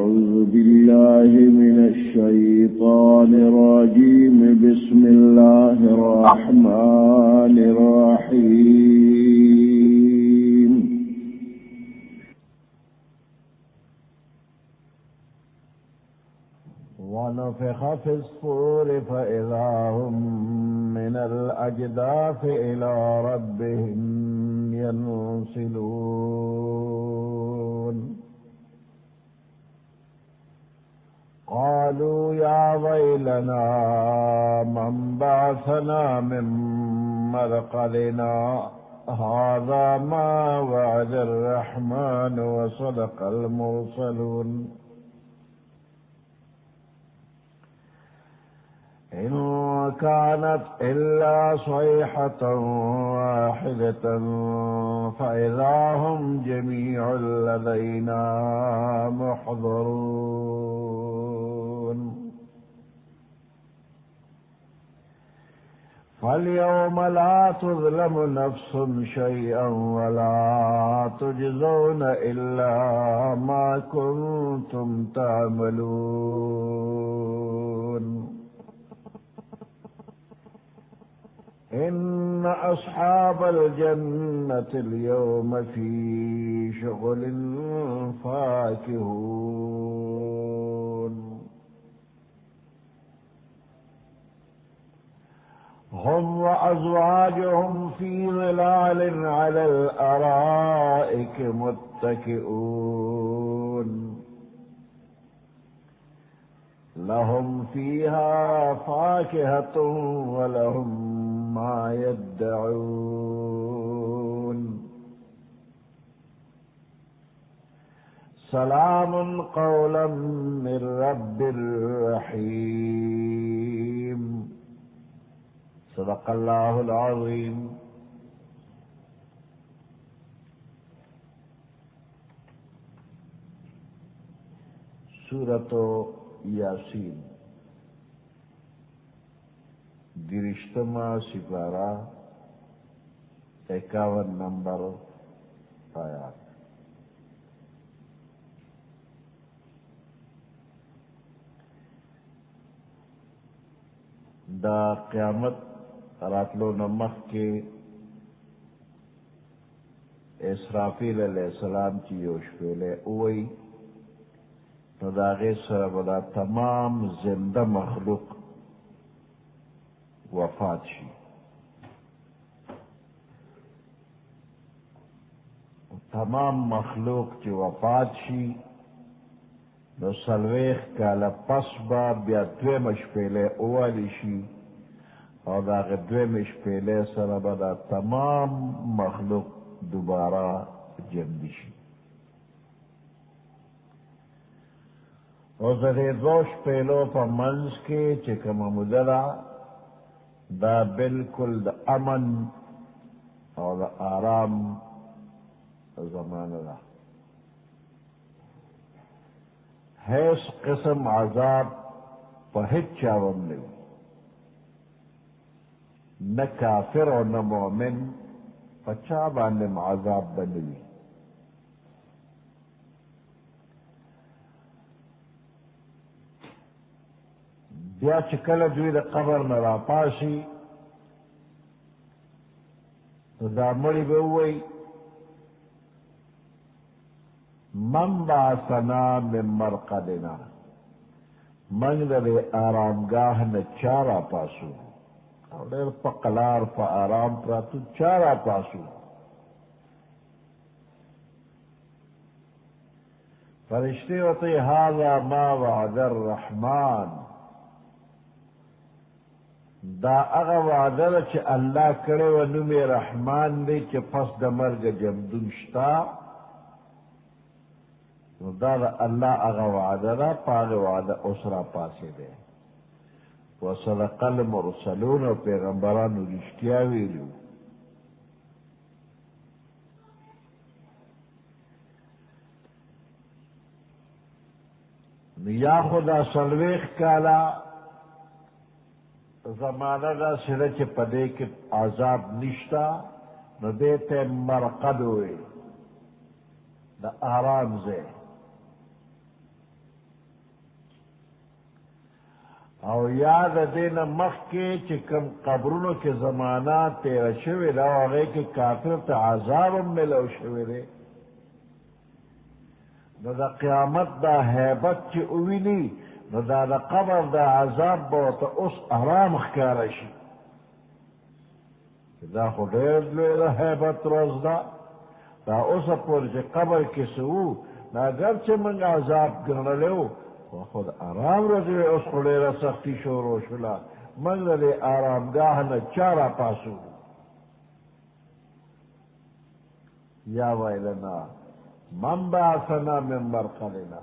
أعوذ بالله من الشيطان الرجيم. بسم الله الرحمن الرحيم. ونفخ في الصور فإذا هم من الأجداث إلى ربهم ينسلون. قالوا يا ويلنا من بعثنا من مرقدنا هذا ما وعد الرحمن وصدق المرسلون. إن كانت إلا صيحة واحدة فإذا هم جميع لدينا محضرون. فاليوم لا تظلم نفس شيئا ولا تجزون إلا ما كنتم تعملون. إن أصحاب الجنة اليوم في شغل فاكهون. هم وأزواجهم في ظلال على الأرائك متكئون. لهم فيها فاكهة ولهم ما يدعون. سلام قولا من رب رحيم. صدق الله العظيم. سورة یاسین 30 سپارہ 51 نمبر آیات. دا قیامت راتلو نمخ کے اسرافیل علیہ السلام کی یوش پہلے اوئی نو دا غیر سر بدا تمام زندہ مخلوق وفات شي. تمام مخلوق چې وفات شي نو سلویخ کاله پس با بیا دویمه شپیلې اوالی شي او د هغې دویمې شپیلې سره به دا تمام مخلوق دوباره جمع شي. اوس د دې دوو شپیلو په منځ کې چې کومه موده ده دا بالکل د امن او د آرام زمانه ده. هیڅ قسم عذاب په هیڅ چا هم نه وي، نه کافر او نه مؤمن په چا باندې عذاب به نه وي. بیا چې کله دوی د قبر نه راپاشي نو دا مړي به ووایي من بعثنا من مرقدنا، من د دې آرامګاه نه چا راپاسو او ډېر په قلار په آرام پراتو چا راپاسو. فرشتې ورته هذا ما وعد الرحمن، دا هغه وعده ده چې الله کړې وه، نوم یې رحمان دی چې پس د مرګه جمدون شته. نو دا د الله هغه وعده ده، په هغې وعده اوس راپاڅېدی. وصدق المرسلون، او پیغمبرانو رښتیا ویلي. یا خو دا څلوېښت کاله زمانه داسې ده چې په دې کې عذاب نشته، نو دې ته مرقد وایي، د آرام ځای. او یاد دین مخ کې چې کوم قبرونو کې زمانہ تیر شوی دا هغه کې کافر ته عذاب هم ملو شوی دی نو د قیامت دا هیبت چې وویني نو دا د قبر دا عذاب به ورته اوس آرام ښکاره شي چې دا خو ډېر لوی د هیبت روز ده دا اوسه پورې چې قبر کې څه وو دا اګر چې موږ عذاب ګڼلی وو خو د آرام ورځې اوس خو ډېره سختي شروع شوله موږ د دې آرامګاه نه چا راپاڅو یا ویلنا من بعثنا من مرقدنا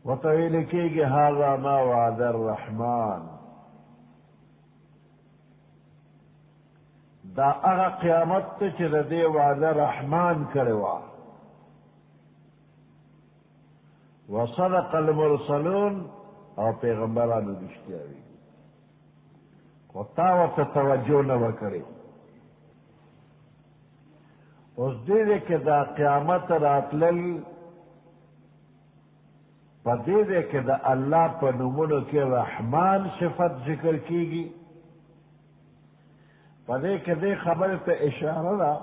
وطویل کېږي هذا ما وعد الرحمن دا هغه قیامت ته چې د دې وعده رحمان کړې وه وصدق المرسلون او پیغمبرانو رښتیا وي خو تا ورته توجه نه وه کړې اوس دې کې دا قیامت راتلل په دې کې د الله په نومونو کې رحمان صفت ذکر کېږي په دې کې دې خبرې ته اشاره ده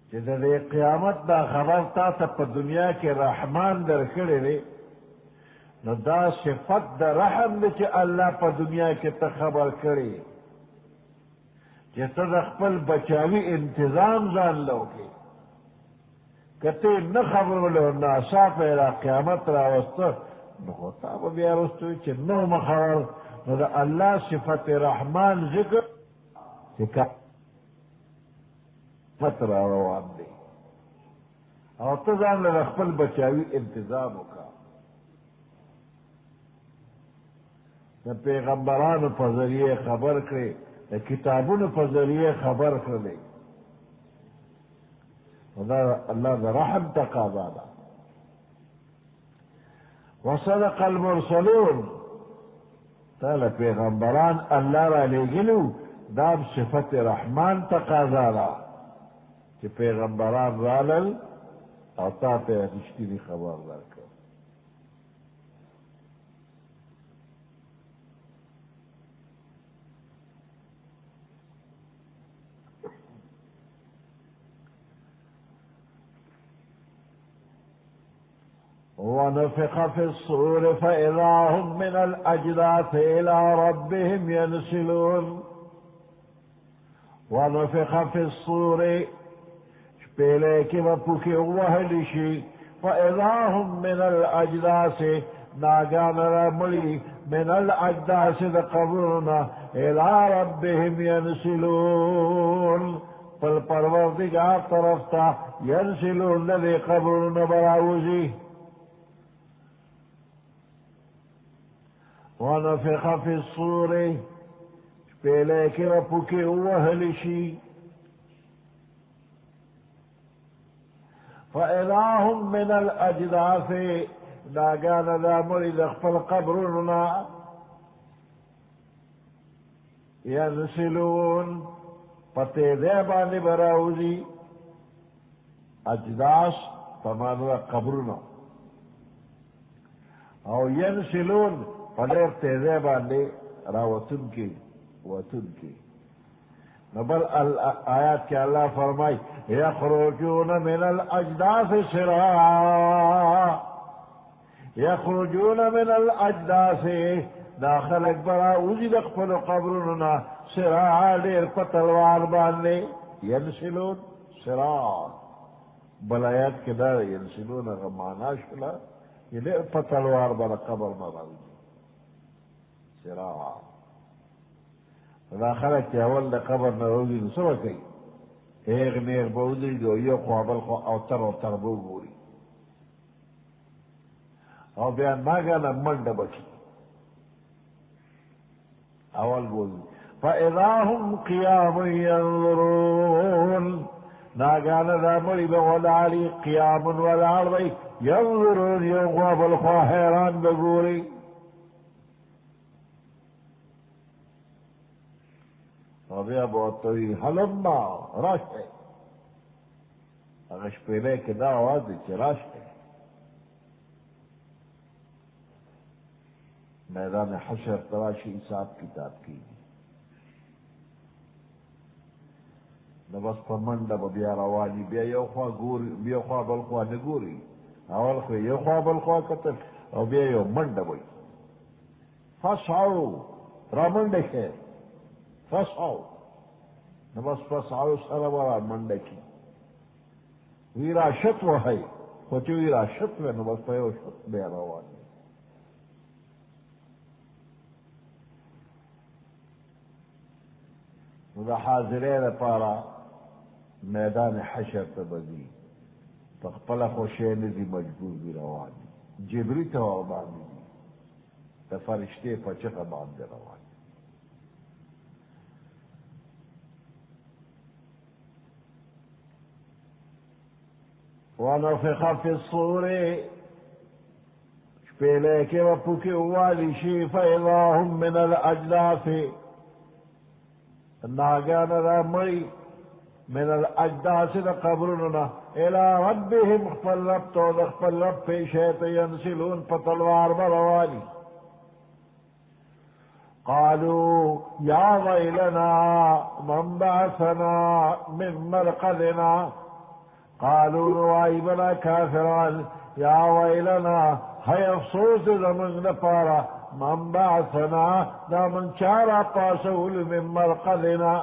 چې د دې قیامت دا خبر تا ته په دنیا کې رحمان درکړی دی نو دا صفت د رحم دی چې الله په دنیا کې ته خبر کړی چې ته د خپل بچاوي انتظام ځان له وکړې که ته نه خبرولو ناڅاپه یې را قیامت راوسته نو خو تا به بیا وروسته وي چې نه ومه خبر نو د الله صفت رحمان ذکر چې قیامت را روان دی او ته ځان له خپل بچاوي انتظام وکړه د پیغمبرانو په ذریعه خبر کړې د کتابونو په ذریعه خبر کړلی دا الله د رحم تقاضا ده وصدق المرسلون تعالی پیغمبران الله را لېږلي دا صفت رحمان تقاضا ده چې پیغمبران رالل او تا ته رښتینی خبر درکړه ونفخ في الصور فإذا هم من الأجداث إلى ربهم ينسلون ونفخ في الصور شپېلې کې به پوکې ووهلی شي فإذا هم من الأجداث ناګانه رامړي من الأجداث د قبرونه إلى ربهم ينسلون خپل پروردګار طرف ته ينسلون د دې قبرونه به راوځي ونفخ في الصور شپېلې کې به پوکې ووهلی شي فإذا هم من الأجداث ناګانه رامړي د خپل قبرونه ينسلون په تېزۍ باندې به راوځي اجداث په معنی د قبرونه او ينسلون په ډېر تېزۍ باندې راوتونکي وتونکي نو بل آیات کې الله فرمای یخرجون من الاجداث سراعا یخرجون من الاجداث دا خلق برا اوزی د خپلو قبرونو نه سراعا ډېر په تلوار باندې ینسلون سراعا بل آیات کې دا ینسلون هغه معنا شوله چې ډېر په تلوار باندې قبر نه راوځي سراعا دا خلک چې اول د قبر نه راوځي نو څه به کوي هېغ نېغ به ودرېږي او یو خوا بل خوا اوتر اوتر به وګوري او بیا ناګانه منډه به کړي اول بولي فإذا هم قیام ینظرون ناګانه دا مړي به ولاړي قیام ولاړ وی ینظرون یو خوا بل خوا حیران به ګوري او بیا به ورته وي هلما راشئ. هغه شپېلۍ کې دا اواز دی چې راشئ. میدان حشر ته راشي، حساب کتاب کېږي. نو بس په منډه به بیا رواني، بیا یو خوا ګوري، بیا خوا بل خوا نه ګوري. اول خو یو خوا بل خوا کتل او بیا یو منډه وایي فسعو، را منډه شئ، فسعو. نو بس فسعو سره به را منډه کي. وی راشت وهئ، خو چې وی راشت وی نو بس په یو شت بیا روان وي. نو د حاضرۍ لپاره میدان حشر ته به ځي، په خپله خوښۍ نه ځي، مجبور وي روان دي. جبري ته ورباندې دي، د فرشتې په چغه باندې روان دي. ونفخ فی الصور، شپېلۍ کې به پوکې ووالي شي، فاذا هم من الاجداث، ناګانه را مړي، من الاجداث د قبرونو نه، الى ربهم، خپل رب ته د خپل رب پیشۍ ته ینسلون، په تلوار به رواني. قالوا یا ویلنا من بعثنا من مرقدنا، قالوا نوائی بنا کافران یا ویلنا ہے افسوس زمن لپارا، من بعثنا دا من چارا پاسول من مرقدنا،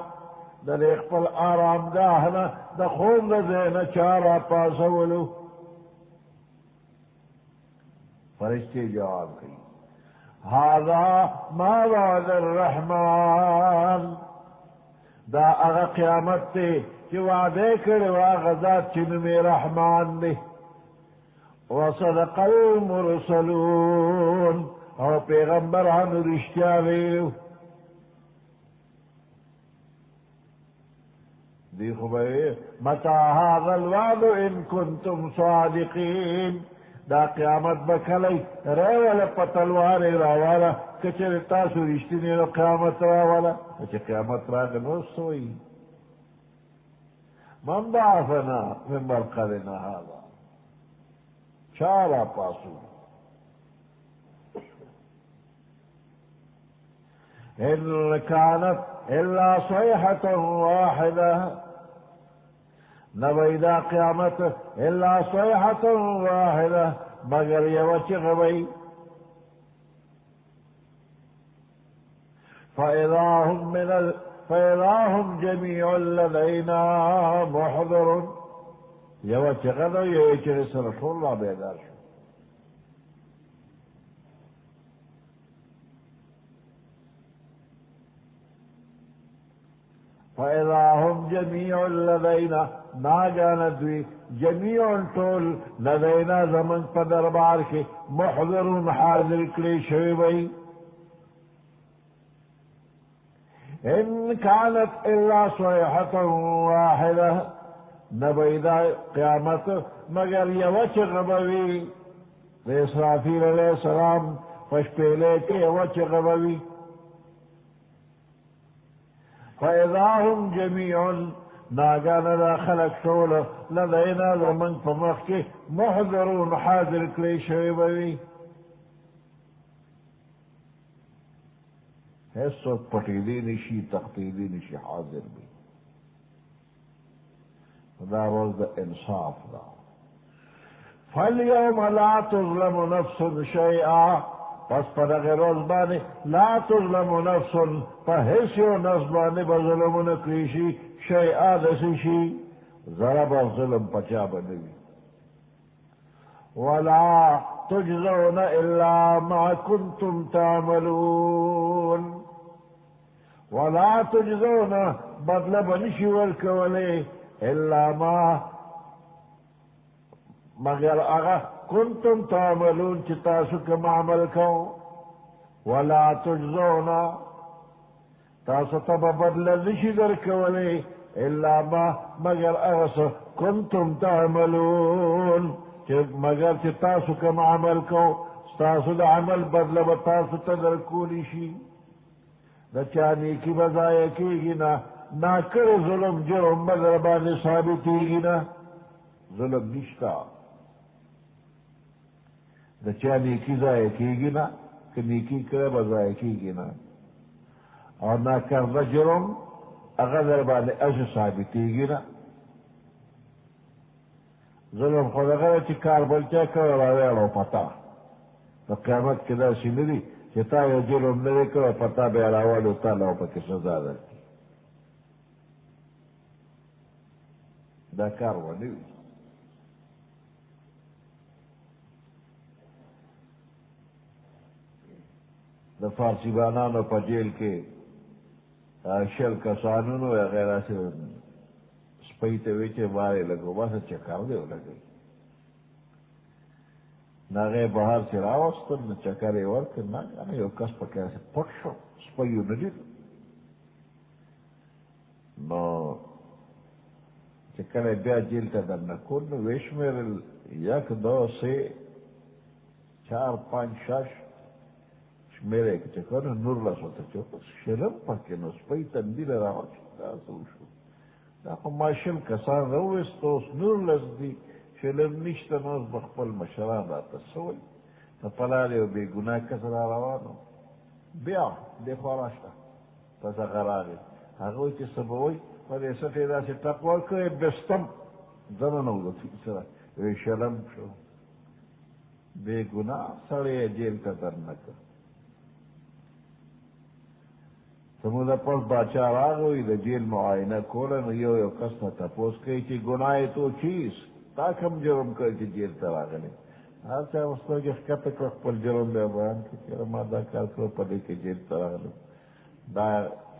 در اقبل آرام گاہنا دا خوب رزینا چارا پاسولو. فرشتے جواب کی هذا ما وعد الرحمن، دا اغا قیامت تے چې وعده کړی و هغه ذات چې نوم یې رحمان دی. وصدق المرسلون، او پیغمبرانو رښتیا ویلو. دی خو به وی متى هذا الوعد ان کنتم صادقین، دا قیامت به کلی راوله په تلوارې راواله، که چېرې تاسو رښتینې نو قیامت راوله. چې قیامت راغی نو څه وایي؟ من بعثنا من مرقدنا هذا، چارا پاسو. ان كانت الا صيحة واحدة، نبیدا قیامت الا صيحة واحدة، مگر یو چغه وی. فإذا هم جميع لدينا محضر، یو چغه نو یو چې سره ټول را بیدار شو. فإذا هم جميع لدينا، ناگانا دوی جميع ټول لدينا زمن په دربار کې، محضرون حاضر کړي شوی وي. ان كانت الا صيحة واحدة، نبیدا قیامت مگر یو چغه به وي. د اسرافیل علیہ السلام په شپېلۍ کې یو چغه به وي. فإذا هم جميع، ناگانا دا خلق ټول لدینا زمن په مخ کې، محضرون حاضر کړي شوی به وي. هیڅوک پټېدی نشي، تښتېدی نشي، حاضر وي. دا روز د انصاف دا. فاليوم لا تظلم نفس شيئا، پس په دغه روز باندې لا تظلم نفس، په هیڅ یو نفس باندې به ظلم ونه کړي شي، شیئا داسې شي، ذره به ظلم په چا به نه وي. ولا تجزون الا ما كنتم تعملون، ولا تجزون بدله به نشي ورکولی، الا ما مگر هغه کنتم تعملون چې تاسو کوم عمل کوو. ولا تجزون، تاسو ته به بدله نشي درکولی، الا ما مگر هغه څه کنتم تعملون، چې مگر چې تاسو کوم عمل کوو، ستاسو د عمل بدله به تاسو ته درکولی شي. د چا نیکي به ضایع کېږي نه، ناکړی ظلم جرم به در باندې ثابتېږي نه، ظلم نشته. د چا نیکي ضایع کېږي نه، که نیکي کړی به ضایع کېږي نه، او ناکرده جرم هغه در باندې هسې ثابتېږي نه. ظلم خو دغه دی چې کار بل چا کړی راویاړو پتا. په قیامت کې داسې نه دي چې تا یو جرم نه دی کړی پتا به یې راوړو تا له پکې سزا درکړي. دا کار ونه وي. د فارسیبانانو په جیل کې 60 کسانو نو هغې داسې سپۍ ته وایي چې بارې لګو باسه چکر دی ولګوي. نو هغې بهر چې راوستل نو چکر یې ورکړ، نه یو کس پکې داسې پټ شو، سپۍ ونه لید. نو چې کله بیا جیل ته درنه کول نو ویې شمېرل 1 2 3 4 5 6 شمېره یې چې کړه 19 ورته چې شلم پکې نو سپۍ تندي له راوچې دا څه وشو. دا خو ما 20 کسان راوویست اوس 19 دي، شلم نشته. نو اوس به خپل مشران راته څه وایي. په پلار یو بې ګناه کس را روان و، بیا دې خوا راشته پس هغه راغی. هغه وایي چې څه به وایي، په دې سټ یې داسې ټک ورکړی بستم دننه وځي سره وی شلم شو. بې ګناه سړی یې جیل ته درنه کړ. سموده پس باچا راغوی د جیل معاینه کوله نو یو کس نه تپوس کوي چې ګناه تو چیز تا کوم جرم کړی چې جیل ته راغلی. هر چا سترګې ښکته کړه خپل جرم بیا بیان کړي چې ما دا کار کړی په دې کې جیل ته راغلم. دا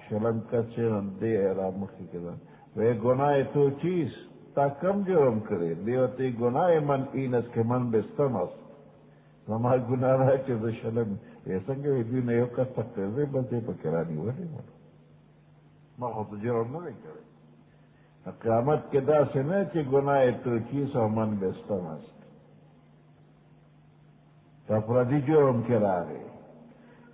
شلم کس چې دې را مخکې کړه وی ګناه تو چیز تا کوم جرم کړی. دی ورته ګناه من اینس که من بستم است. زما ګناه ده چې زه شلم. وی څنګه وی دوی نه یو کس پکې دی بل ځای پکې رانیولی ما خو ته جرم نه دی کړی. قیامت کې داسې نه چې ګناه تو چیز او من بستم است. په پردي جرم کې راغی.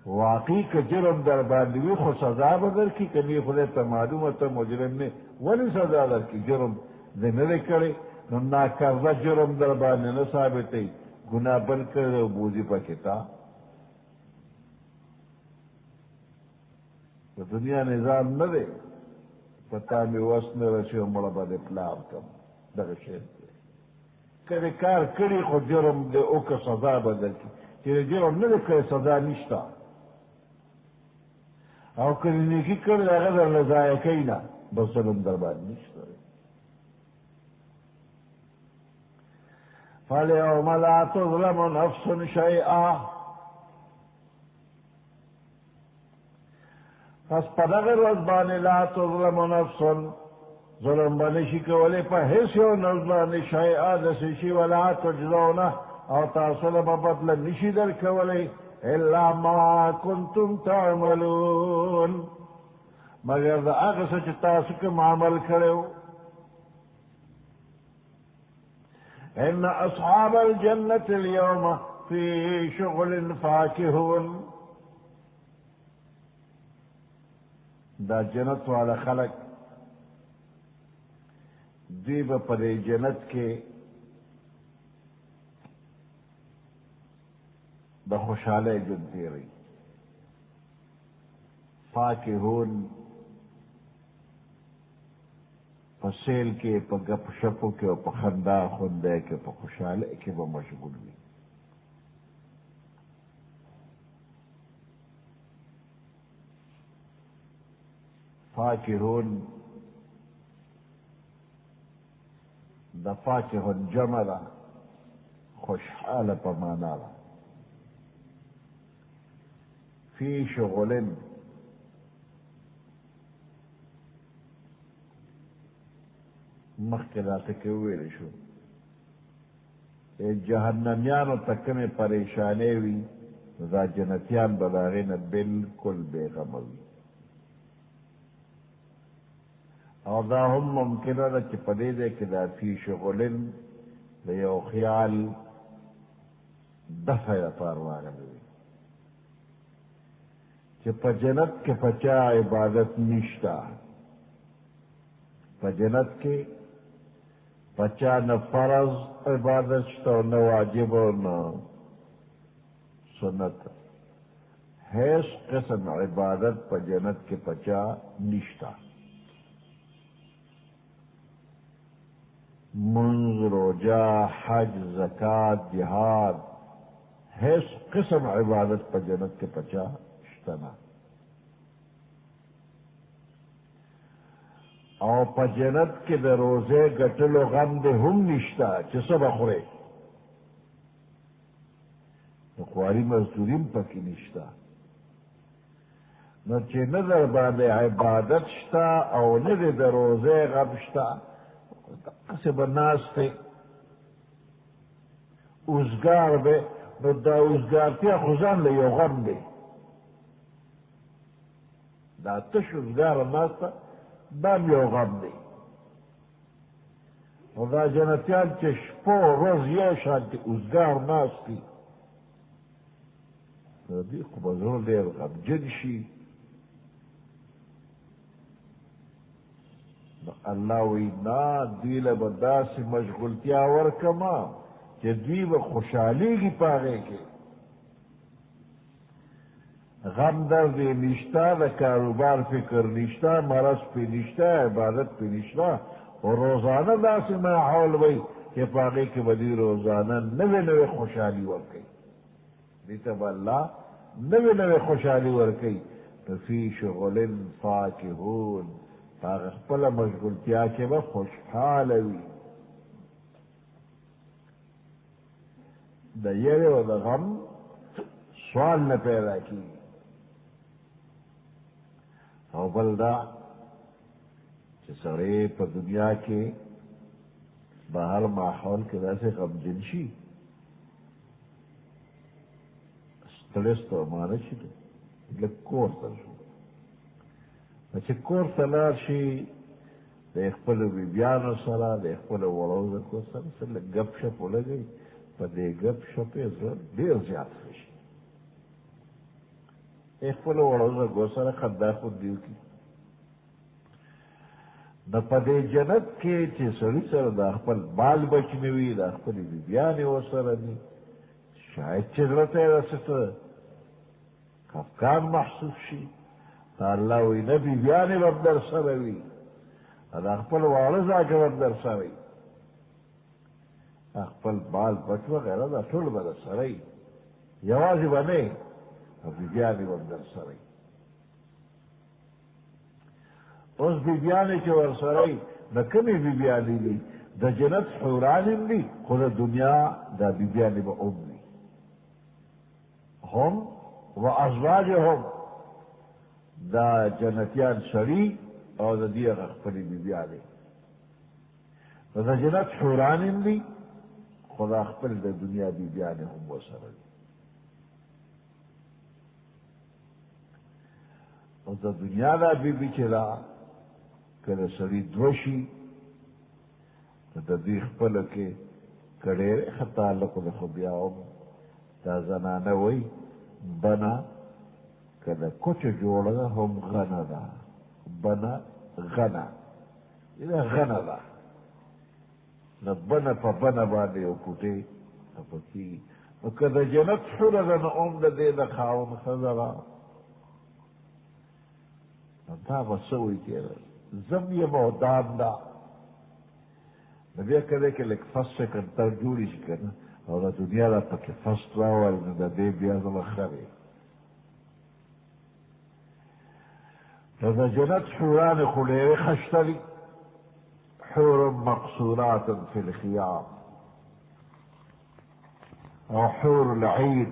واقعي که جرم در باندې وي خو سزا به درکړي، که نه خدای ته معلومه ته مجرم نه ولې سزا درکړي. جرم دې نه دی کړی نو ناکرده جرم در باندې نه ثابتوي، ګناه بل کړی او بوځي پکې تا. د دنیا نظام نه دی په تا مې وس نه رسي او مړه به دې پلار کړم. دغه شی دی که دې کار کړي خو جرم دې وکړه سزا به درکړي. چې جرم نه دی کړی سزا نشته، او که دې نیکي کړې هغه درله ضایع کوي نه بس ظلم در باندې نشته. فالیوم لا تظلم نفس شیئا. پس په دغه ورځ باندې لا تظلم نفس ظلم به نشي کولی په هېڅ یو نفس باندې شیئا داسې شي ولا تجزونه او تاسو له به بدله نشي درکولی الا ما کنتم تعملون مگر د هغه څه چې تاسو کوم عمل کړی و. ان اصحاب الجنة اليوم في شغل فاكهون. دا جنت والا خلق دوی به په دې جنت کې د خوشحالۍ ژوند تېروي. فاکهون په سیل کې په ګپ شپو کې او په خندا خوندی کې په خوشحالۍ کې به مشغول وي. فاکهون د فاکهون جمع ده، خوشحاله په معنا ده. فی شغلن مخکې دا ټکې وویلی شو جهنمیانو ته کومې پریشانۍ وي نو دا جنتیان به د هغې نه بلکل بېغمه وي. او دا هم ممکنه ده چې په دې ځای کې دا فی شغلن د یو خیال دفع لپاره راغلی وي چې په جنت کې پچا عبادت نشتا، په جنت کې پچا نه فرض عبادت شته او نه واجب او نه سنت، هیڅ قسم عبادت په جنت کې پچا نشتا. منځ، روجا، حج، زکات، جهاد، هیڅ قسم عبادت په جنت کې پچا شته نه. او په جنت کې د روزې ګټلو غم دې هم نشته چې څه به خورې، د خواري مزدوري هم پکې نشته. نو چې نه در باندې عبادت شته او نه دې د روزې غم شته، دقسې به ناست دی اوزګار دی، نو دا اوزګارتیا خو ځان له یو غم دی، دا تش اوزګاره ناسته دا هم یو غم دی. او دا جنتیان چې شپه ورځ یو شانتې اوزګار ناست دي، د دې خو به زړه ډېر غمجن شي. نو الله وی نه، دوی له به داسې مشغولتیا ورکما چې دوی به خوشحالېږي په هغې کې، غم درد یې نشته، د کاروبار فکر نشته، مرض پې نشته، عبادت پې نشته. خو روزانه داسې ماحول وی چې په هغې کې به دوی روزانه نوې نوې خوشحالي ورکوي، دې ته به الله نوې نوې خوشحالي ورکوي. فی شغل فاکهون، په هغه خپله مشغولتیا کې به خوشحاله وي. د یرې او د غم سوال نه پیدا کېږي. او بل دا چې سړی په دنیا کې به هر ماحول کې داسې غمجن شي، سټرس ته مانه شي، لږ کور ته شو. چې کور ته لاړ شي، د خپلو بیبیانو سره، د خپلو وړو زکو سره څه لږ ګپ شپ ولګوي، په دې ګپ شپ یې زړه ډېر زیات ښه شي. خپلو وړو زکو سره خندا خوندي وکړي. نو په دې جنت کې چې سړي سره د خپل بال بچ نه وي، د خپلې بیبیانې ورسره دي، شاید چې زړه ته یې داسې څه خفګان محسوس شي. الله وی نه، بیبیانې به هم در سره وي، د خپل واړه زاګه به هم در سره وي، خپل بال بچ وغیره دا ټول به در سره وي، یوازې به نه، او بیبیانې به هم در سره وي. اوس بیبیانې چې ورسره وي، د کومې بیبیانې دي؟ د جنت حوران هم دي، خو د دنیا دا بیبیانې به هم وي. هم و ازواجهم، دا جنتیان سړي او د دې هغه خپلې بیبیانې، نو د جنت حوران هم دي، خو دا خپل د دنیا بیبیانې هم ورسره دي. او د دنیا دا بیبي چې ده، که د سړي دوه شي، نو د دوی خپله کې که ډېرې ښه تعلق ده، خو بیا هم دا زنانه وایي بنه که د کوچه جوړه ده هم غنه ده، بنه غنه، دا غنه ده، د بنه په بنه باندې یو کوټې خفه کېږي. نو که د جنت حوره ده، نو هم د دې د خاوند ښځه ده، نو دا به څه وایي کېدل زم یم او دام ده. نو بیا که دی کې لږ فس شکرتر جوړې شي که نه، او د دنیا دا پکې فست راوړل، نو د دې بیا زما ښه دی. نو د جنت حورانې خو ډېرې ښه شته دي، حور مقصورات فی الخیام، او حور العین،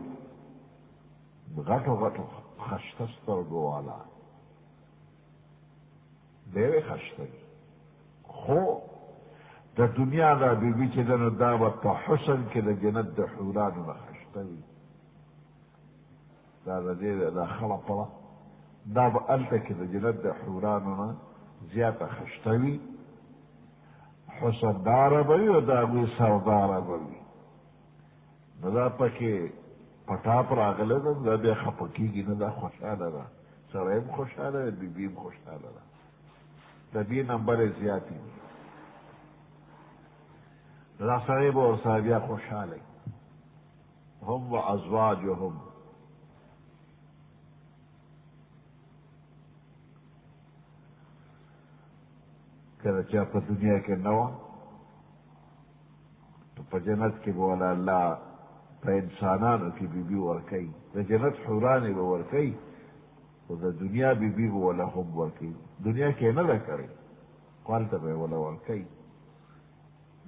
غټو غټو خشته سترګو والا، ډېرې ښه شته دي. خو د دنیا دا بیبي چې ده، نو دا به په حسن کې د جنت د حورانو نه ښه شته وي. دا د دې دا خړه پړه، دا به هلته کې د جنت د حورانو نه زیاته ښه شته وي، حسنداره به وي او د هغوی سرداره به وي. نو دا پکې پټاپ راغلی ده، دا بیا خفه کېږي نه، دا خوشحاله ده. سره هم خوشحاله ده، بیبي هم خوشحاله ده. د دې نمبر زیاتې دي. دا سړی به ورسره بیا خوشحاله هم و ازواجهم. کله چا په دنیا کې نه وه نو په جنت کې به ولا الله په انسانانو کې بیبي ورکوي. د جنت حورانې به ورکوي خو د دنیا بیبي به ولا هم ورکوي. دنیا کې نه ده کړې خو هلته به یې ولا ورکوي.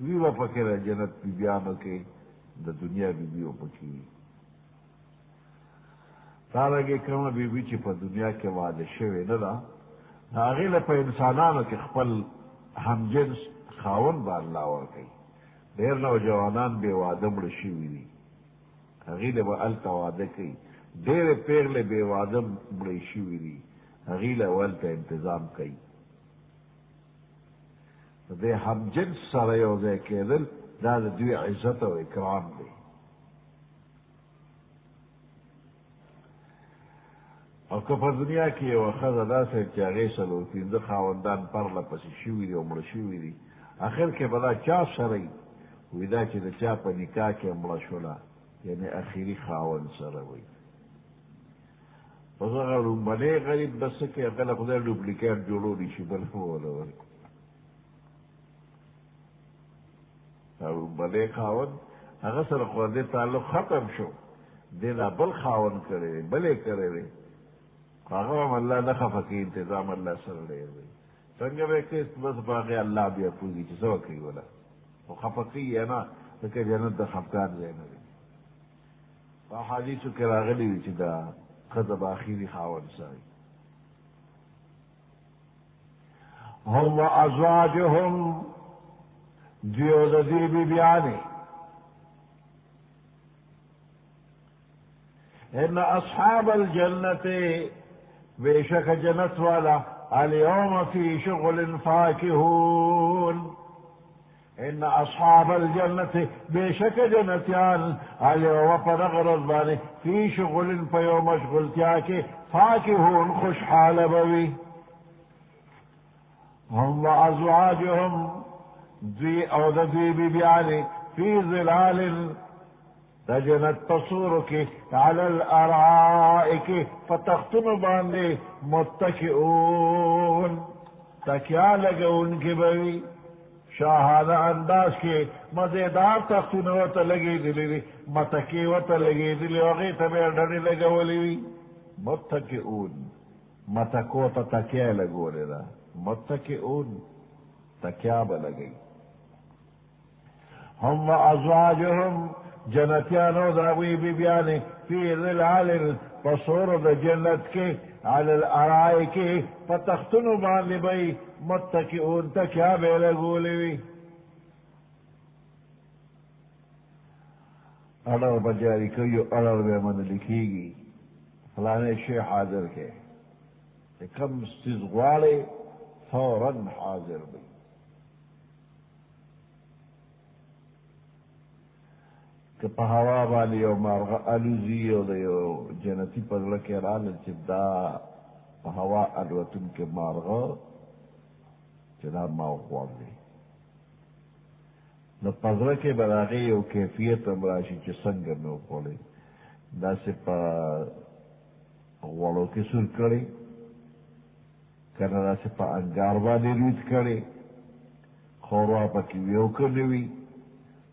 وی به پکې د جنت بیبیانو کې د دنیا بیبي به پکې وي. دارنګې کومه بیبي چې په دنیا کې واده شوې نه ده د هغې له په انسانانو کې خپل همجنس خاوند به الله ورکوي. ډېر نوجوانان بې واده مړه شوي دي، هغې له به هلته واده کوي. ډېرې پېغلې بې واده مړې شوي دي، هغې له به هلته انتظام کوي. د دې همجنس سره یو ځای کېدل دا د دوی عزت او اکرام دی. او که په دنیا کې یوه ښځه داسې چې هغې څلور پنځه خاوندان پرله پسې شوي دي او مړه شوي دي، اخر کې به دا چا سره وي؟ وایي دا چې د چا په نکاح کې مړه شوله، یعنې اخري خاوند سره وي. اوس هغه لومبنی غریب به څه کوي؟ هغه له خدای ډوپلیکیټ جوړولی شي بل به وله ورکړي. لومبنی خاوند هغه سره خو د دې تعلق ختم شو، دې لا بل خاوند کړی دی، بل یې کړی دی. هغه هم الله نه خفه کوي، انتظام الله سره ډېر دی. څنګه به کوي بس په هغې الله بیا پوهېږي چې څه به کوي وله، خو خفه کوي یې نه، ځکه جنت د خفګان ځای نه دی. په احادیثو کې راغلي دي چې دا ښځه به اخري خاوند سره هم و ازواجهم دوی او د دوی بیبیانې. ان اصحاب الجنة بشك جنت والا اليوم في شغل فاكهون. ان اصحاب الجنة بشك جنتيان اليوم فنغرض في شغل فيو مشغل تياك فاكهون خوشحال بوي. هم وازواجهم دوی او د دوی بیبیانې في ظلال جنت تصور کی علی الارائک فتختن باندې متکئون تکیا لگون کی بوی شاہانہ انداز کے مزیدار تختون وطا لگی دلی متکی وطا لگی دلی وغیت بیر ڈھنی لگولی وی متکئون متکو تا تکیا لگولی دا متکئون تکیا بلگی. هم ازواجهم جنتیانو داوی بیبیانی فی ظلال پسور دا جنت کے علی الارائی کے پتختنو باندی بی متکئون تکیا بے لگولی وی. ارر بجاری کیو ارر بے من لکھی گی فلانے شیخ حاضر کے کم سیز غوالے فوراً حاضر بی. که په هوا باندې یو مارغه الوزي او د یو جنتي په زړه کې راغلل چې دا په هوا الوتونکی مارغه چې دا ما وغواړي، نو په زړه کې به د هغې یو کیفیت هم راشي چې څنګه مې وخوړی، داسې په غوړو کې سور کړی، که نه داسې په انګار باندې روید کړی، ښوروا پکې یو که نه وي،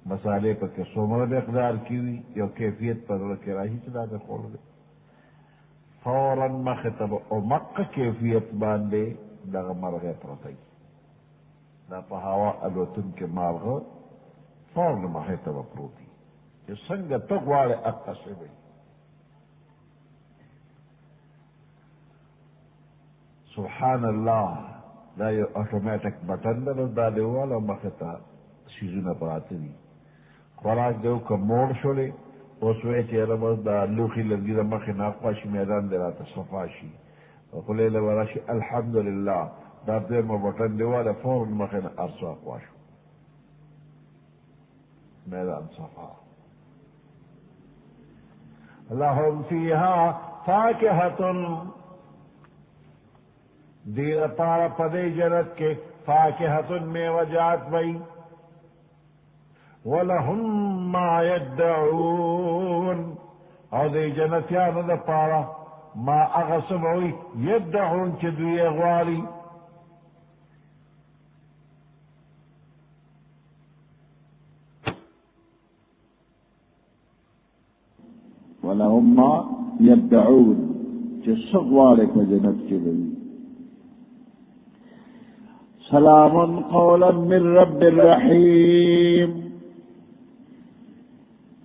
مسالې پکې څومره مقدار کې وي، یو کیفیت په زړه کې راشي چې دا مې خوړلی، فوراً مخې ته به امقه کیفیت باندې دغه مرغۍ پرته وي، دا په هوا الوتونکې مارغه فوراً مخې ته به پروت وي چې څنګه ته غواړې هغسې به وي. سبحان الله دا یو اټومیټک بټن ده، نو دا دې وواله مخې ته سیزونه پراته دي. خوراک دی که موړ شولې اوس وایې چې یاره بس دا لوښي لرګي د مخې نه اخوا شي، میدان دې راته صفا شي، خولې له به راشي الحمدلله دا دویمه بټن دې واله فوراً مخې نه هر څه اخوا شو، میدان صفا. لهم فیها فاکهة دیر پارا پدے جنت کے فاکہۃ میوجات بئی وَلَهُمْ مَا يَدَّعُونَ او دے جنتیانو دا پارا ما اغسبوی یدعون چی دوی اغواری ولهم ما يدعون چی سغوارے کو جنت کی دوی سلام قولا من رب الرحیم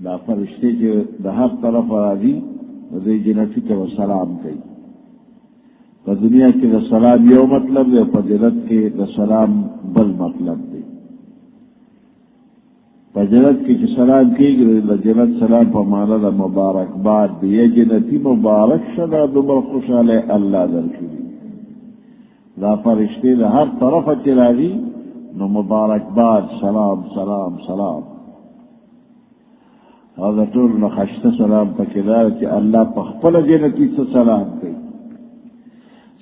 دا فرشتے جو دا ہر طرف راضی دے جنتی کے وہ سلام کئی پا دنیا کے دا سلام یو مطلب دے پا جنت کے دا سلام بل مطلب دے پا جنت کے جو سلام کی گئے دا جنت سلام پا مانا دا مبارکباد دے یہ جنتی مبارک شدا دمر خوشحال اللہ در کری دا فرشتے دا ہر طرف چراغی نو مبارکباد سلام سلام سلام اور طول نخشت سلام پکدار کہ اللہ پخپل جنتی سے سلام کی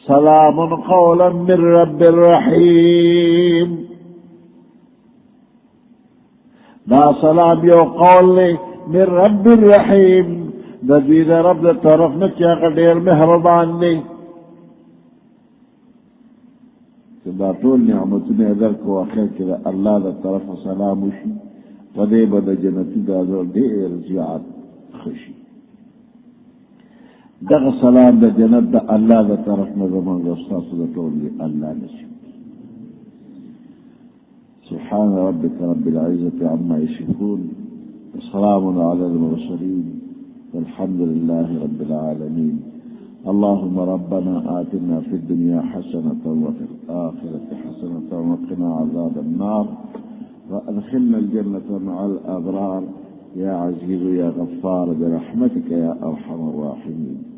سلام قولا من رب الرحیم دا سلام یو قول من رب الرحیم دا دید رب دا طرف نچا قدیر مہربان نے دا طول نعمتنے ادر کو آخر کہ اللہ دا طرف سلام وشی پدے بد جنتی دا دیر زیاد خشی دغ سلام دا جنت دا اللہ دا طرف نظمان رستاس دا طول اللہ نسیم سبحان ربك رب العزة عما يصفون وسلام على المرسلين والحمد لله رب العالمين اللهم ربنا آتنا في الدنيا حسنة وفي الآخرة حسنة وقنا عذاب النار وأدخلنا الجنة مع الأبرار يا عزيز يا غفار برحمتك يا أرحم الراحمين